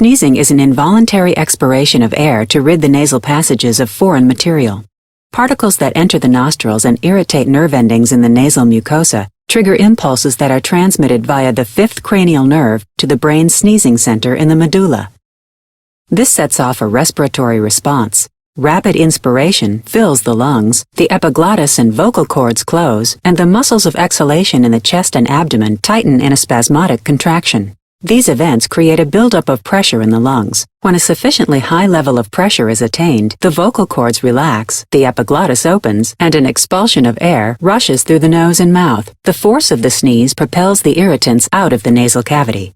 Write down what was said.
Sneezing is an involuntary expiration of air to rid the nasal passages of foreign material. Particles that enter the nostrils and irritate nerve endings in the nasal mucosa trigger impulses that are transmitted via the fifth cranial nerve to the brain's sneezing center in the medulla. This sets off a respiratory response. Rapid inspiration fills the lungs, the epiglottis and vocal cords close, and the muscles of exhalation in the chest and abdomen tighten in a spasmodic contraction. These events create a buildup of pressure in the lungs. When a sufficiently high level of pressure is attained, the vocal cords relax, the epiglottis opens, and an expulsion of air rushes through the nose and mouth. The force of the sneeze propels the irritants out of the nasal cavity.